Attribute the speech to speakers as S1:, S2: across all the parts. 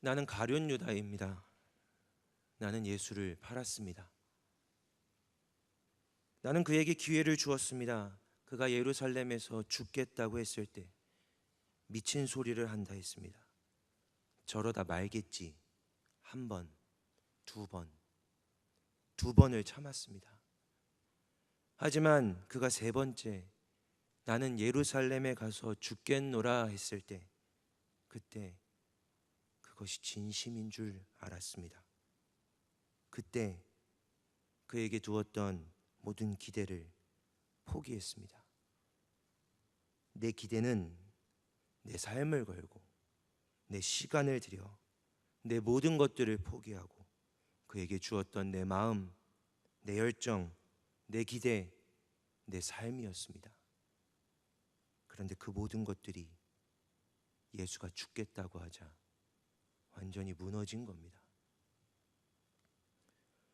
S1: 나는 가룟 유다입니다. 나는 예수를 팔았습니다. 나는 그에게 기회를 주었습니다. 그가 예루살렘에서 죽겠다고 했을 때 미친 소리를 한다 했습니다. 저러다 말겠지. 한 번, 두 번, 두 번을 참았습니다. 하지만 그가 세 번째, 나는 예루살렘에 가서 죽겠노라 했을 때, 그때 그것이 진심인 줄 알았습니다. 그때 그에게 두었던 모든 기대를 포기했습니다. 내 기대는 내 삶을 걸고 내 시간을 들여 내 모든 것들을 포기하고 그에게 주었던 내 마음, 내 열정, 내 기대, 내 삶이었습니다. 그런데 그 모든 것들이 예수가 죽겠다고 하자 완전히 무너진 겁니다.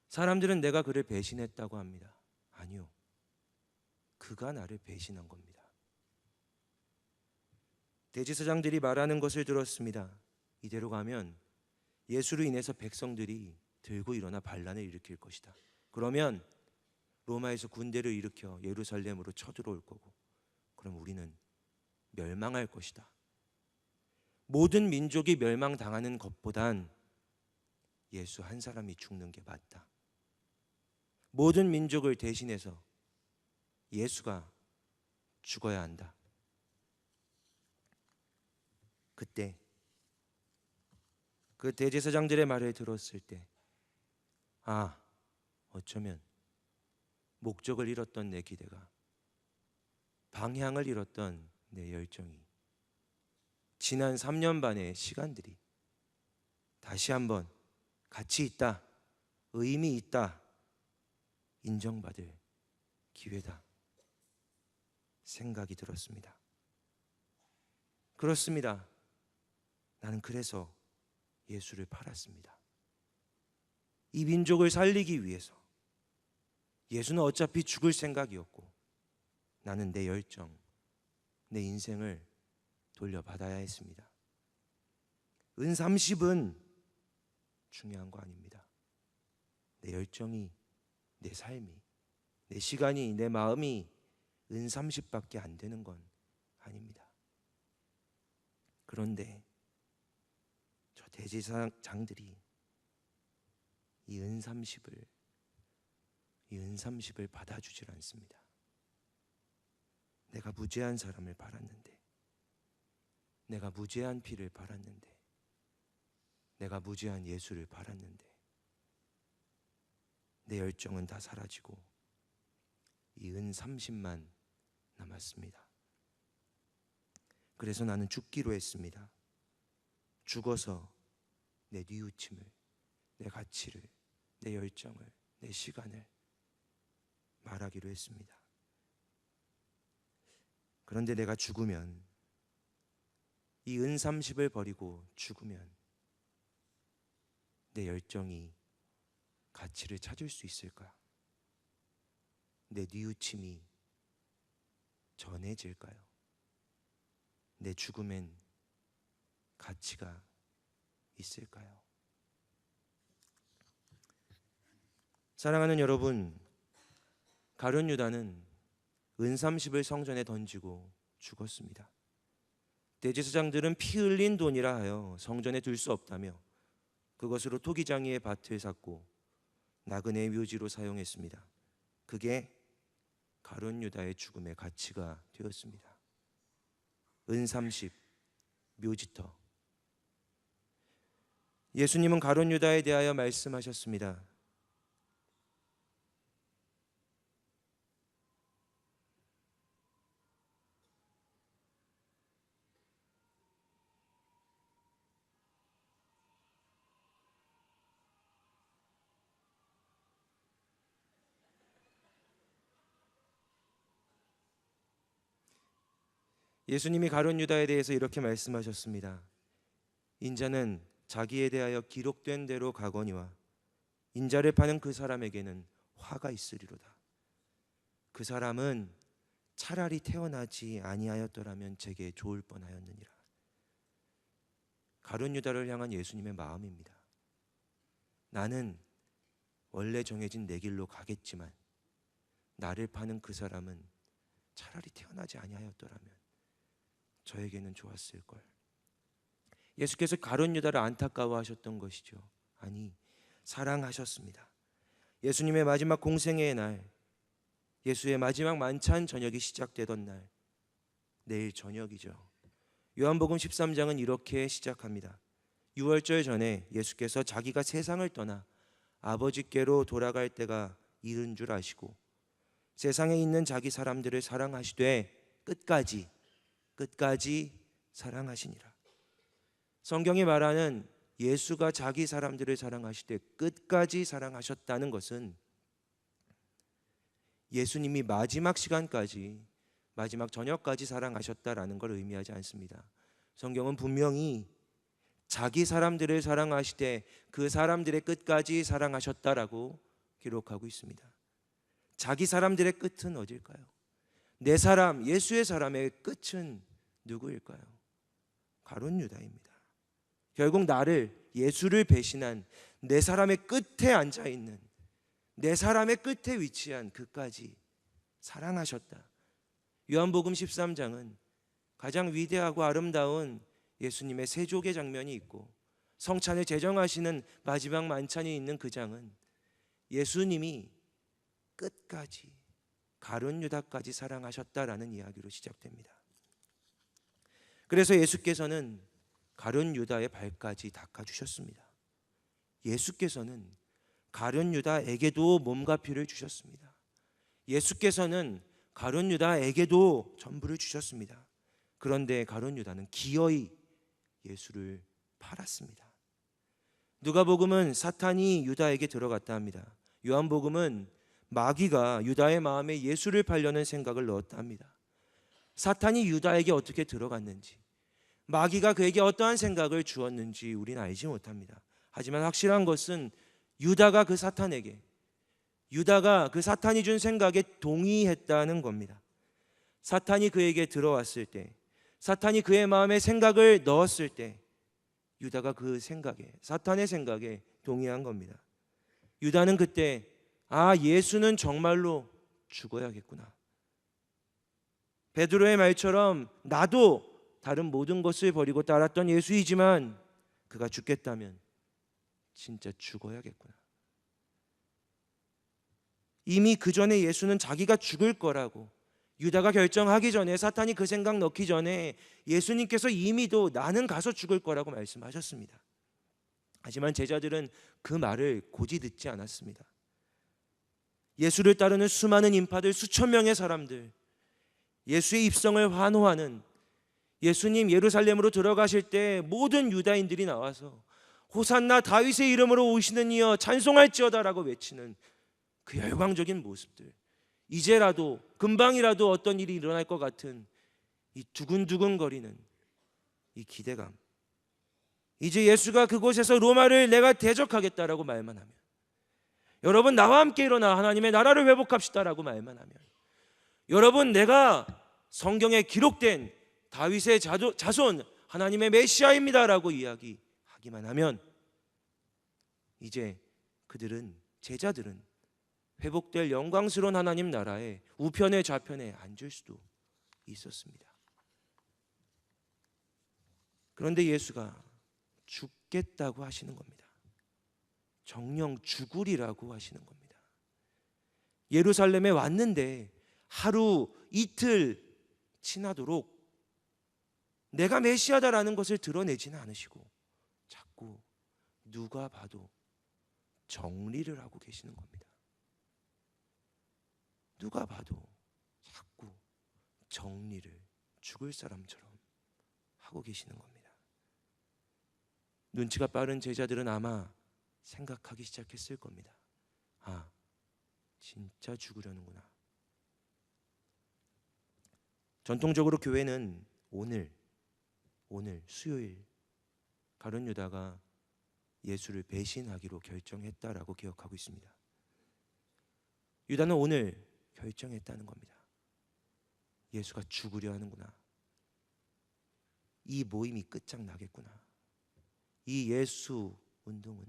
S1: 사람들은 내가 그를 배신했다고 합니다. 아니요, 그가 나를 배신한 겁니다. 대제사장들이 말하는 것을 들었습니다. 이대로 가면 예수로 인해서 백성들이 들고 일어나 반란을 일으킬 것이다. 그러면 로마에서 군대를 일으켜 예루살렘으로 쳐들어올 거고, 그럼 우리는 멸망할 것이다. 모든 민족이 멸망당하는 것보단 예수 한 사람이 죽는 게 맞다. 모든 민족을 대신해서 예수가 죽어야 한다. 그때 그 대제사장들의 말을 들었을 때, 어쩌면 목적을 잃었던 내 기대가, 방향을 잃었던 내 열정이, 지난 3년 반의 시간들이 다시 한번 가치 있다, 의미 있다, 인정받을 기회다 생각이 들었습니다. 그렇습니다. 나는 그래서 예수를 팔았습니다. 이 민족을 살리기 위해서. 예수는 어차피 죽을 생각이었고 나는 내 열정, 내 인생을 돌려받아야 했습니다. 은 30은 중요한 거 아닙니다. 내 열정이, 내 삶이, 내 시간이, 내 마음이 은 30밖에 안 되는 건 아닙니다. 그런데 저 대제사장들이 이 은 30을 받아주질 않습니다. 내가 무죄한 사람을 팔았는데, 내가 무죄한 피를 팔았는데, 내가 무죄한 예수를 팔았는데 내 열정은 다 사라지고 이 은 30만 남았습니다. 그래서 나는 죽기로 했습니다. 죽어서 내 뉘우침을, 내 가치를, 내 열정을, 내 시간을 말하기로 했습니다. 그런데 내가 죽으면, 이 은 30을 버리고 죽으면 내 열정이 가치를 찾을 수 있을까? 내 뉘우침이 전해질까요? 내 죽음엔 가치가 있을까요? 사랑하는 여러분, 가룟 유다는 은 30을 성전에 던지고 죽었습니다. 대제사장들은 피 흘린 돈이라 하여 성전에 둘 수 없다며 그것으로 토기장이의 밭을 샀고 나그네의 묘지로 사용했습니다. 그게 가룟 유다의 죽음의 가치가 되었습니다. 은 30, 묘지터. 예수님은 가룟 유다에 대하여 말씀하셨습니다. 예수님이 가룟 유다에 대해서 이렇게 말씀하셨습니다. 인자는 자기에 대하여 기록된 대로 가거니와 인자를 파는 그 사람에게는 화가 있으리로다. 그 사람은 차라리 태어나지 아니하였더라면 제게 좋을 뻔하였느니라. 가룟 유다를 향한 예수님의 마음입니다. 나는 원래 정해진 내 길로 가겠지만 나를 파는 그 사람은 차라리 태어나지 아니하였더라면 저에게는 좋았을 걸. 예수께서 가룟 유다를 안타까워하셨던 것이죠. 아니, 사랑하셨습니다. 예수님의 마지막 공생애의 날, 예수의 마지막 만찬 저녁이 시작되던 날, 내일 저녁이죠. 요한복음 13장은 이렇게 시작합니다. 유월절 전에 예수께서 자기가 세상을 떠나 아버지께로 돌아갈 때가 이른 줄 아시고 세상에 있는 자기 사람들을 사랑하시되 끝까지 사랑하시니라. 성경이 말하는 예수가 자기 사람들을 사랑하시되 끝까지 사랑하셨다는 것은 예수님이 마지막 시간까지, 마지막 저녁까지 사랑하셨다라는 걸 의미하지 않습니다. 성경은 분명히 자기 사람들을 사랑하시되 그 사람들의 끝까지 사랑하셨다라고 기록하고 있습니다. 자기 사람들의 끝은 어딜까요? 내 사람, 예수의 사람의 끝은 누구일까요? 가룟 유다입니다. 결국 나를, 예수를 배신한 내 사람의 끝에 앉아있는, 내 사람의 끝에 위치한 그까지 사랑하셨다. 요한복음 13장은 가장 위대하고 아름다운 예수님의 세족의 장면이 있고 성찬을 제정하시는 마지막 만찬이 있는 그 장은 예수님이 끝까지 가룟 유다까지 사랑하셨다라는 이야기로 시작됩니다. 그래서 예수께서는 가룟 유다의 발까지 닦아주셨습니다. 예수께서는 가룟 유다에게도 몸과 피를 주셨습니다. 예수께서는 가룟 유다에게도 전부를 주셨습니다. 그런데 가룟 유다는 기어이 예수를 팔았습니다. 누가복음은 사탄이 유다에게 들어갔다 합니다. 요한복음은 마귀가 유다의 마음에 예수를 팔려는 생각을 넣었다 합니다. 사탄이 유다에게 어떻게 들어갔는지, 마귀가 그에게 어떠한 생각을 주었는지 우리는 알지 못합니다. 하지만 확실한 것은 유다가 그 사탄이 준 생각에 동의했다는 겁니다. 사탄이 그에게 들어왔을 때, 사탄이 그의 마음에 생각을 넣었을 때 유다가 그 생각에, 사탄의 생각에 동의한 겁니다. 유다는 그때 예수는 정말로 죽어야겠구나. 베드로의 말처럼 나도 다른 모든 것을 버리고 따랐던 예수이지만 그가 죽겠다면 진짜 죽어야겠구나. 이미 그 전에 예수는 자기가 죽을 거라고 유다가 결정하기 전에, 사탄이 그 생각 넣기 전에 예수님께서 이미도 나는 가서 죽을 거라고 말씀하셨습니다. 하지만 제자들은 그 말을 고지 듣지 않았습니다. 예수를 따르는 수많은 인파들, 수천 명의 사람들, 예수의 입성을 환호하는, 예수님 예루살렘으로 들어가실 때 모든 유다인들이 나와서 호산나 다윗의 이름으로 오시는 이여 찬송할지어다라고 외치는 그 열광적인 모습들, 이제라도 금방이라도 어떤 일이 일어날 것 같은 이 두근두근거리는 이 기대감, 이제 예수가 그곳에서 로마를 내가 대적하겠다라고 말만 하면, 여러분 나와 함께 일어나 하나님의 나라를 회복합시다라고 말만 하면, 여러분 내가 성경에 기록된 다윗의 자손 하나님의 메시아입니다라고 이야기하기만 하면 이제 그들은, 제자들은 회복될 영광스러운 하나님 나라의 우편에 좌편에 앉을 수도 있었습니다. 그런데 예수가 죽겠다고 하시는 겁니다. 정령 죽으리라고 하시는 겁니다. 예루살렘에 왔는데 하루 이틀 지나도록 내가 메시아다라는 것을 드러내지는 않으시고 자꾸 누가 봐도 정리를 하고 계시는 겁니다. 누가 봐도 자꾸 정리를 죽을 사람처럼 하고 계시는 겁니다. 눈치가 빠른 제자들은 아마 생각하기 시작했을 겁니다. 진짜 죽으려는구나. 전통적으로 교회는 오늘 수요일 가룟 유다가 예수를 배신하기로 결정했다라고 기억하고 있습니다. 유다는 오늘 결정했다는 겁니다. 예수가 죽으려 하는구나. 이 모임이 끝장나겠구나. 이 예수 운동은,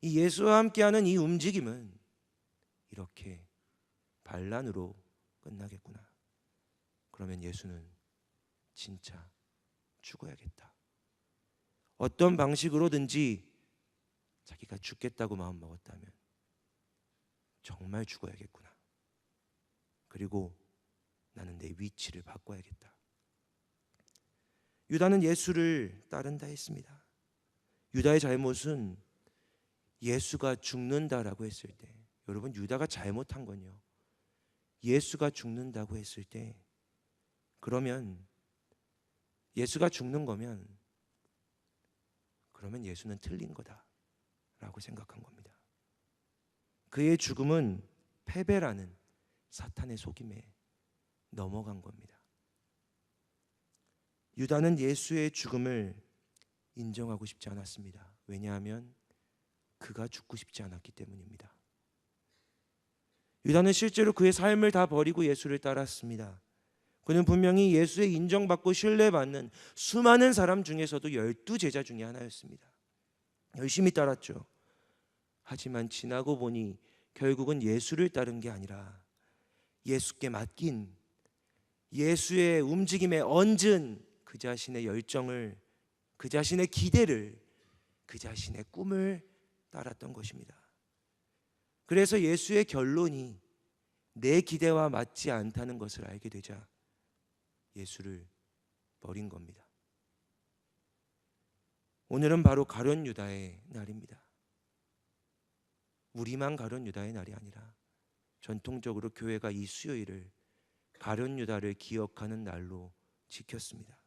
S1: 이 예수와 함께하는 이 움직임은 이렇게 반란으로 끝나겠구나. 그러면 예수는 진짜 죽어야겠다. 어떤 방식으로든지 자기가 죽겠다고 마음 먹었다면 정말 죽어야겠구나. 그리고 나는 내 위치를 바꿔야겠다. 유다는 예수를 따른다 했습니다. 유다의 잘못은 예수가 죽는다라고 했을 때, 여러분, 유다가 잘못한 건요, 예수가 죽는다고 했을 때, 그러면 예수가 죽는 거면 그러면 예수는 틀린 거다라고 생각한 겁니다. 그의 죽음은 패배라는 사탄의 속임에 넘어간 겁니다. 유다는 예수의 죽음을 인정하고 싶지 않았습니다. 왜냐하면 그가 죽고 싶지 않았기 때문입니다. 유다는 실제로 그의 삶을 다 버리고 예수를 따랐습니다. 그는 분명히 예수의 인정받고 신뢰받는 수많은 사람 중에서도 12제자 중에 하나였습니다. 열심히 따랐죠. 하지만 지나고 보니 결국은 예수를 따른 게 아니라 예수께 맡긴, 예수의 움직임에 얹은 그 자신의 열정을, 그 자신의 기대를, 그 자신의 꿈을 따랐던 것입니다. 그래서 예수의 결론이 내 기대와 맞지 않다는 것을 알게 되자 예수를 버린 겁니다. 오늘은 바로 가룟 유다의 날입니다. 우리만 가룟 유다의 날이 아니라 전통적으로 교회가 이 수요일을 가룟 유다를 기억하는 날로 지켰습니다.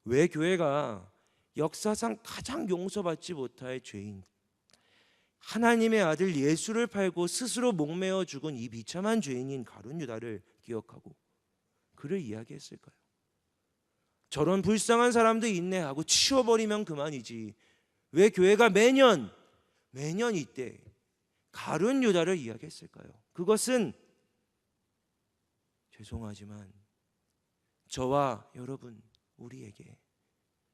S1: 왜 교회가 역사상 가장 용서받지 못할 죄인, 하나님의 아들 예수를 팔고 스스로 목매어 죽은 이 비참한 죄인인 가룟 유다를 기억하고 그를 이야기했을까요? 저런 불쌍한 사람도 있네 하고 치워버리면 그만이지, 왜 교회가 매년 이때 가룟 유다를 이야기했을까요? 그것은 죄송하지만 저와 여러분, 우리에게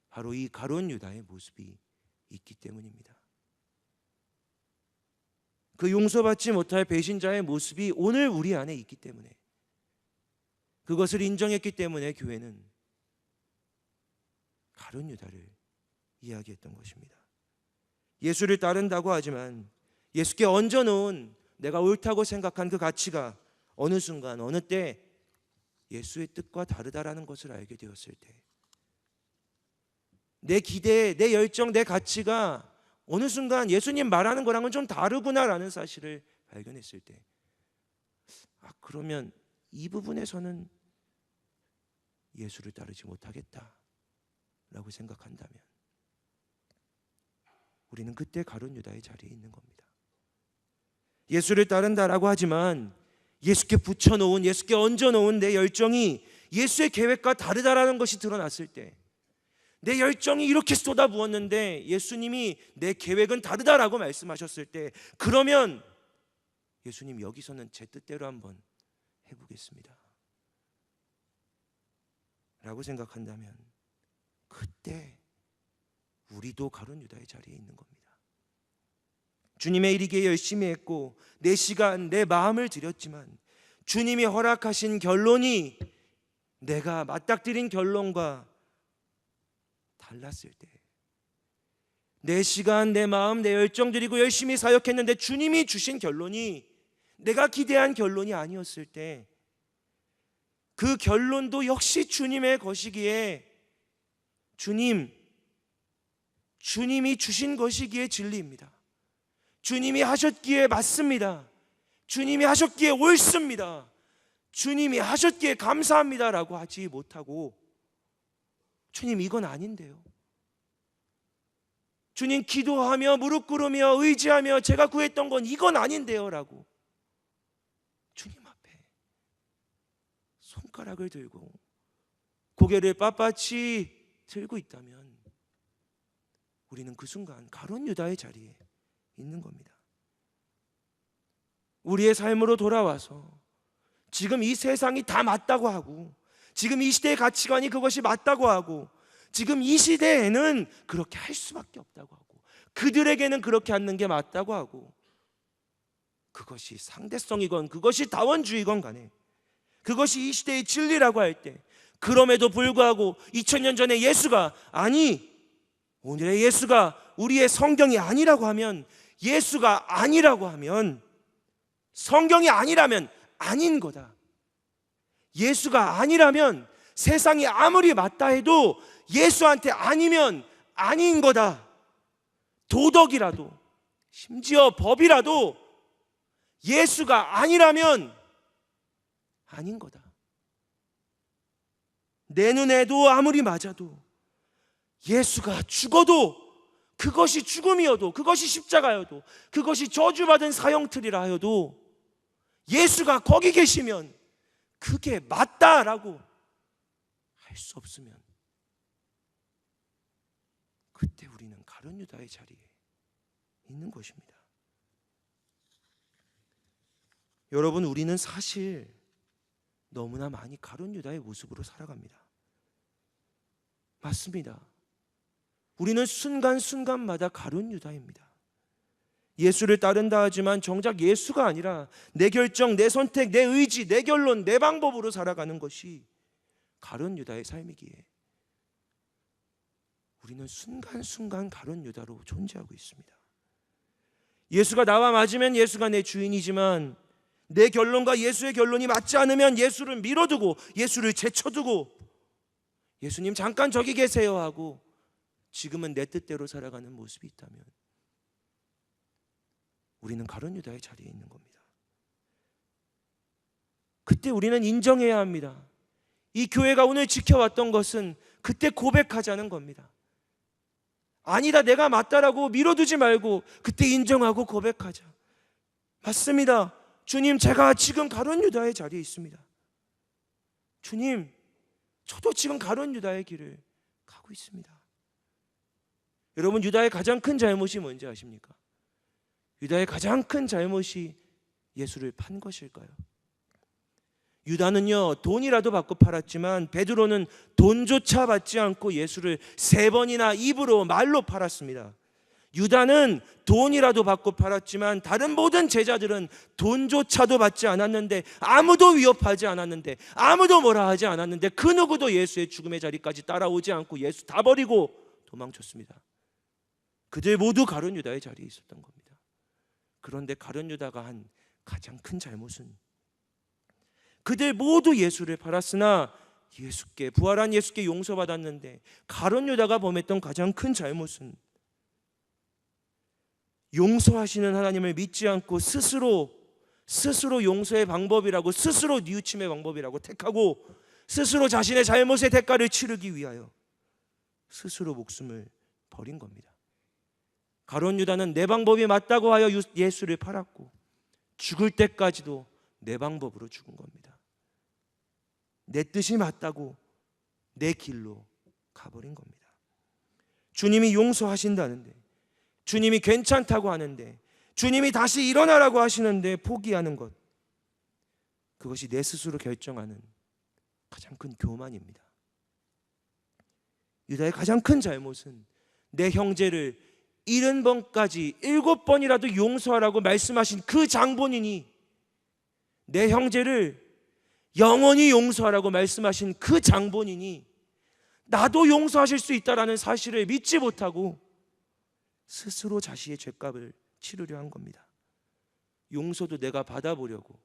S1: 바로 이 가룟 유다의 모습이 있기 때문입니다. 그 용서받지 못할 배신자의 모습이 오늘 우리 안에 있기 때문에, 그것을 인정했기 때문에 교회는 가룟 유다를 이야기했던 것입니다. 예수를 따른다고 하지만 예수께 얹어놓은 내가 옳다고 생각한 그 가치가 어느 순간 어느 때 예수의 뜻과 다르다라는 것을 알게 되었을 때, 내 기대, 내 열정, 내 가치가 어느 순간 예수님 말하는 거랑은 좀 다르구나라는 사실을 발견했을 때, 그러면 이 부분에서는 예수를 따르지 못하겠다라고 생각한다면 우리는 그때 가룟 유다의 자리에 있는 겁니다. 예수를 따른다라고 하지만 예수께 붙여놓은, 예수께 얹어놓은 내 열정이 예수의 계획과 다르다라는 것이 드러났을 때, 내 열정이 이렇게 쏟아부었는데 예수님이 내 계획은 다르다라고 말씀하셨을 때, 그러면 예수님 여기서는 제 뜻대로 한번 해보겠습니다 라고 생각한다면 그때 우리도 가룟 유다의 자리에 있는 겁니다. 주님의 이르기에 열심히 했고 내 시간, 내 마음을 드렸지만 주님이 허락하신 결론이 내가 맞닥뜨린 결론과 달랐을 때, 내 시간, 내 마음, 내 열정 드리고 열심히 사역했는데 주님이 주신 결론이 내가 기대한 결론이 아니었을 때, 그 결론도 역시 주님의 것이기에, 주님이 주신 것이기에 진리입니다. 주님이 하셨기에 맞습니다. 주님이 하셨기에 옳습니다. 주님이 하셨기에 감사합니다라고 하지 못하고, 주님 이건 아닌데요, 주님 기도하며 무릎 꿇으며 의지하며 제가 구했던 건 이건 아닌데요 라고 주님 앞에 손가락을 들고 고개를 빳빳이 들고 있다면 우리는 그 순간 가룟 유다의 자리에 있는 겁니다. 우리의 삶으로 돌아와서 지금 이 세상이 다 맞다고 하고, 지금 이 시대의 가치관이 그것이 맞다고 하고, 지금 이 시대에는 그렇게 할 수밖에 없다고 하고, 그들에게는 그렇게 하는 게 맞다고 하고, 그것이 상대성이건 그것이 다원주의건 간에, 그것이 이 시대의 진리라고 할 때, 그럼에도 불구하고 2000년 전에 예수가, 아니 오늘의 예수가 우리의 성경이 아니라고 하면, 예수가 아니라고 하면, 성경이 아니라면 아닌 거다. 예수가 아니라면 세상이 아무리 맞다 해도 예수한테 아니면 아닌 거다. 도덕이라도, 심지어 법이라도 예수가 아니라면 아닌 거다. 내 눈에도 아무리 맞아도, 예수가 죽어도 그것이 죽음이어도, 그것이 십자가여도, 그것이 저주받은 사형틀이라 하여도, 예수가 거기 계시면 그게 맞다라고 할 수 없으면, 그때 우리는 가룟 유다의 자리에 있는 것입니다. 여러분, 우리는 사실 너무나 많이 가룟 유다의 모습으로 살아갑니다. 맞습니다. 우리는 순간순간마다 가룟 유다입니다. 예수를 따른다 하지만 정작 예수가 아니라 내 결정, 내 선택, 내 의지, 내 결론, 내 방법으로 살아가는 것이 가룟 유다의 삶이기에 우리는 순간순간 가룟 유다로 존재하고 있습니다. 예수가 나와 맞으면 예수가 내 주인이지만, 내 결론과 예수의 결론이 맞지 않으면 예수를 밀어두고, 예수를 제쳐두고, 예수님 잠깐 저기 계세요 하고 지금은 내 뜻대로 살아가는 모습이 있다면 우리는 가룟 유다의 자리에 있는 겁니다. 그때 우리는 인정해야 합니다. 이 교회가 오늘 지켜왔던 것은 그때 고백하자는 겁니다. 아니다, 내가 맞다라고 밀어두지 말고 그때 인정하고 고백하자. 맞습니다. 주님, 제가 지금 가룟 유다의 자리에 있습니다. 주님, 저도 지금 가룟 유다의 길을 가고 있습니다. 여러분, 유다의 가장 큰 잘못이 뭔지 아십니까? 유다의 가장 큰 잘못이 예수를 판 것일까요? 유다는요, 돈이라도 받고 팔았지만 베드로는 돈조차 받지 않고 예수를 3번이나 입으로, 말로 팔았습니다. 유다는 돈이라도 받고 팔았지만 다른 모든 제자들은 돈조차도 받지 않았는데, 아무도 위협하지 않았는데, 아무도 뭐라 하지 않았는데, 그 누구도 예수의 죽음의 자리까지 따라오지 않고 예수 다 버리고 도망쳤습니다. 그들 모두 가룟 유다의 자리에 있었던 겁니다. 그런데 가룟 유다가 한 가장 큰 잘못은, 그들 모두 예수를 팔았으나 예수께, 부활한 예수께 용서받았는데, 가룟 유다가 범했던 가장 큰 잘못은 용서하시는 하나님을 믿지 않고 스스로 용서의 방법이라고, 스스로 뉘우침의 방법이라고 택하고, 스스로 자신의 잘못의 대가를 치르기 위하여 스스로 목숨을 버린 겁니다. 가룟 유다는 내 방법이 맞다고 하여 예수를 팔았고, 죽을 때까지도 내 방법으로 죽은 겁니다. 내 뜻이 맞다고 내 길로 가버린 겁니다. 주님이 용서하신다는데, 주님이 괜찮다고 하는데, 주님이 다시 일어나라고 하시는데 포기하는 것, 그것이 내 스스로 결정하는 가장 큰 교만입니다. 유다의 가장 큰 잘못은 내 형제를 70번까지 7번이라도 용서하라고 말씀하신 그 장본인이, 내 형제를 영원히 용서하라고 말씀하신 그 장본인이 나도 용서하실 수 있다라는 사실을 믿지 못하고 스스로 자신의 죄값을 치르려 한 겁니다. 용서도 내가 받아보려고,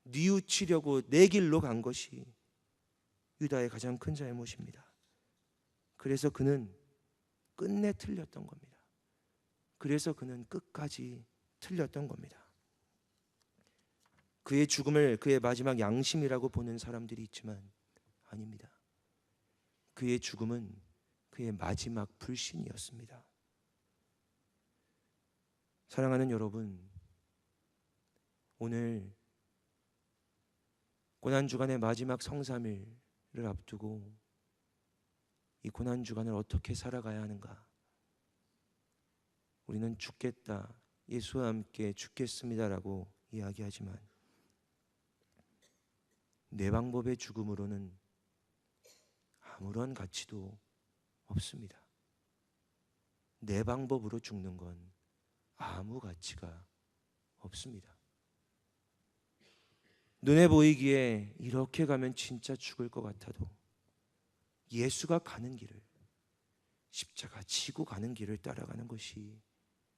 S1: 뉘우치려고 내 길로 간 것이 유다의 가장 큰 잘못입니다. 그래서 그는 끝내 틀렸던 겁니다. 그래서 그는 끝까지 틀렸던 겁니다. 그의 죽음을 그의 마지막 양심이라고 보는 사람들이 있지만 아닙니다. 그의 죽음은 그의 마지막 불신이었습니다. 사랑하는 여러분, 오늘 고난주간의 마지막 성삼일을 앞두고 이 고난주간을 어떻게 살아가야 하는가? 우리는 죽겠다, 예수와 함께 죽겠습니다라고 이야기하지만 내 방법의 죽음으로는 아무런 가치도 없습니다. 내 방법으로 죽는 건 아무 가치가 없습니다. 눈에 보이기에 이렇게 가면 진짜 죽을 것 같아도 예수가 가는 길을, 십자가 지고 가는 길을 따라가는 것이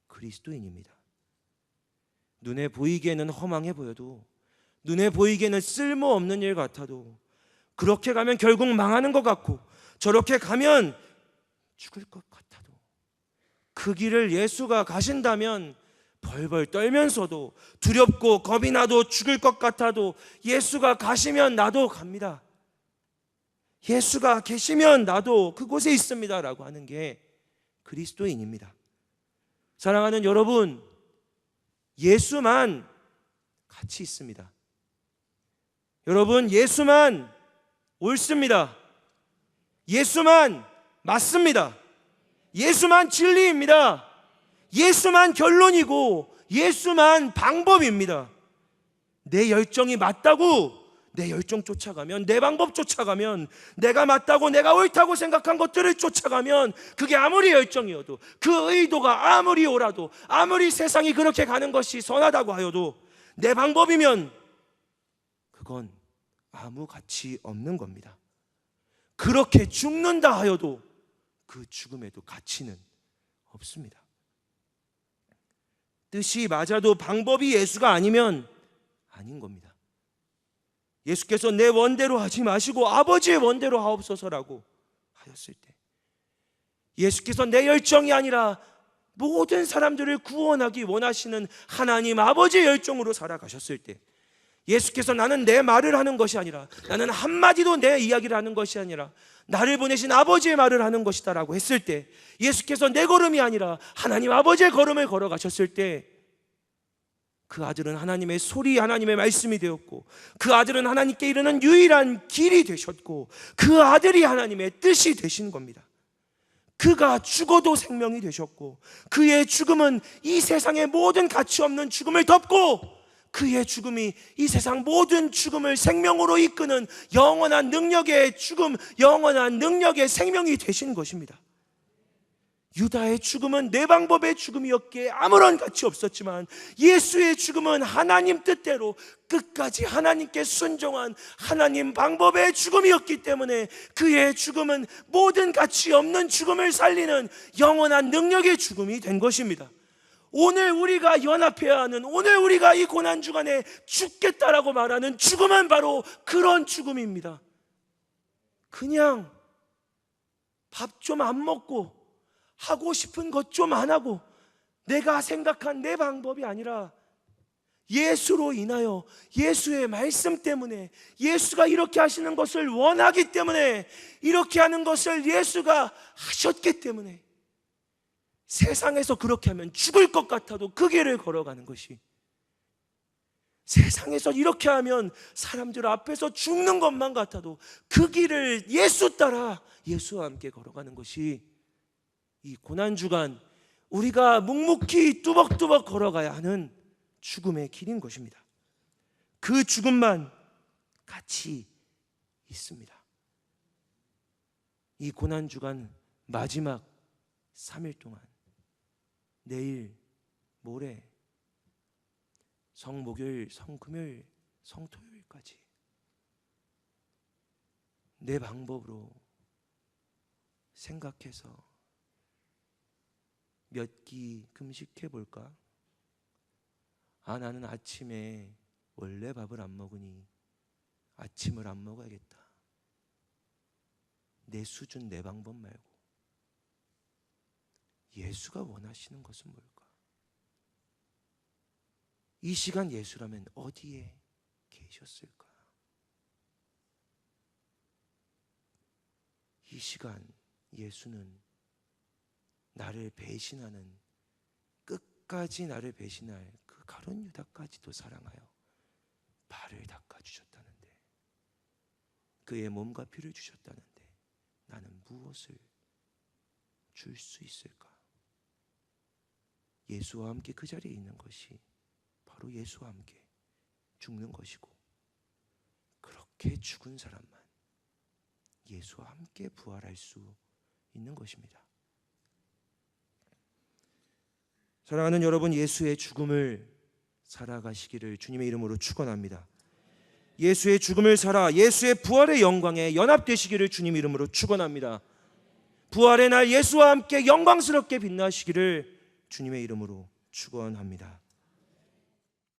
S1: 그리스도인입니다. 눈에 보이기에는 허망해 보여도, 눈에 보이기에는 쓸모없는 일 같아도, 그렇게 가면 결국 망하는 것 같고, 저렇게 가면 죽을 것 같아도, 그 길을 예수가 가신다면 벌벌 떨면서도, 두렵고 겁이 나도 죽을 것 같아도 예수가 가시면 나도 갑니다. 예수가 계시면 나도 그곳에 있습니다 라고 하는 게 그리스도인입니다. 사랑하는 여러분, 예수만 가치 있습니다. 여러분, 예수만 옳습니다. 예수만 맞습니다. 예수만 진리입니다. 예수만 결론이고 예수만 방법입니다. 내 열정이 맞다고 내 열정 쫓아가면, 내 방법 쫓아가면, 내가 맞다고 내가 옳다고 생각한 것들을 쫓아가면, 그게 아무리 열정이어도, 그 의도가 아무리 옳아도, 아무리 세상이 그렇게 가는 것이 선하다고 하여도 내 방법이면 그건 아무 가치 없는 겁니다. 그렇게 죽는다 하여도 그 죽음에도 가치는 없습니다. 뜻이 맞아도 방법이 예수가 아니면 아닌 겁니다. 예수께서 내 원대로 하지 마시고 아버지의 원대로 하옵소서라고 하였을 때, 예수께서 내 열정이 아니라 모든 사람들을 구원하기 원하시는 하나님 아버지의 열정으로 살아가셨을 때, 예수께서 나는 내 말을 하는 것이 아니라, 나는 한마디도 내 이야기를 하는 것이 아니라 나를 보내신 아버지의 말을 하는 것이다 라고 했을 때, 예수께서 내 걸음이 아니라 하나님 아버지의 걸음을 걸어가셨을 때, 그 아들은 하나님의 소리, 하나님의 말씀이 되었고, 그 아들은 하나님께 이르는 유일한 길이 되셨고, 그 아들이 하나님의 뜻이 되신 겁니다. 그가 죽어도 생명이 되셨고, 그의 죽음은 이 세상의 모든 가치 없는 죽음을 덮고, 그의 죽음이 이 세상 모든 죽음을 생명으로 이끄는 영원한 능력의 죽음, 영원한 능력의 생명이 되신 것입니다. 유다의 죽음은 내 방법의 죽음이었기에 아무런 가치 없었지만, 예수의 죽음은 하나님 뜻대로 끝까지 하나님께 순종한 하나님 방법의 죽음이었기 때문에, 그의 죽음은 모든 가치 없는 죽음을 살리는 영원한 능력의 죽음이 된 것입니다. 오늘 우리가 연합해야 하는, 오늘 우리가 이 고난주간에 죽겠다라고 말하는 죽음은 바로 그런 죽음입니다. 그냥 밥 좀 안 먹고 하고 싶은 것 좀 안 하고 내가 생각한 내 방법이 아니라, 예수로 인하여, 예수의 말씀 때문에, 예수가 이렇게 하시는 것을 원하기 때문에, 이렇게 하는 것을 예수가 하셨기 때문에, 세상에서 그렇게 하면 죽을 것 같아도 그 길을 걸어가는 것이, 세상에서 이렇게 하면 사람들 앞에서 죽는 것만 같아도 그 길을 예수 따라 예수와 함께 걸어가는 것이 이 고난주간 우리가 묵묵히 뚜벅뚜벅 걸어가야 하는 죽음의 길인 것입니다. 그 죽음만 가치 있습니다. 이 고난주간 마지막 3일 동안, 내일, 모레, 성목요일, 성금요일, 성토요일까지 내 방법으로 생각해서 몇 끼 금식해 볼까? 나는 아침에 원래 밥을 안 먹으니 아침을 안 먹어야겠다. 내 수준, 내 방법 말고 예수가 원하시는 것은 뭘까? 이 시간 예수라면 어디에 계셨을까? 이 시간 예수는 나를 배신하는, 끝까지 나를 배신할 그 가룟 유다까지도 사랑하여 발을 닦아주셨다는데, 그의 몸과 피를 주셨다는데 나는 무엇을 줄 수 있을까? 예수와 함께 그 자리에 있는 것이 바로 예수와 함께 죽는 것이고, 그렇게 죽은 사람만 예수와 함께 부활할 수 있는 것입니다. 사랑하는 여러분, 예수의 죽음을 살아가시기를 주님의 이름으로 축원합니다. 예수의 죽음을 살아 예수의 부활의 영광에 연합되시기를 주님 이름으로 축원합니다. 부활의 날 예수와 함께 영광스럽게 빛나시기를 주님의 이름으로 축원합니다.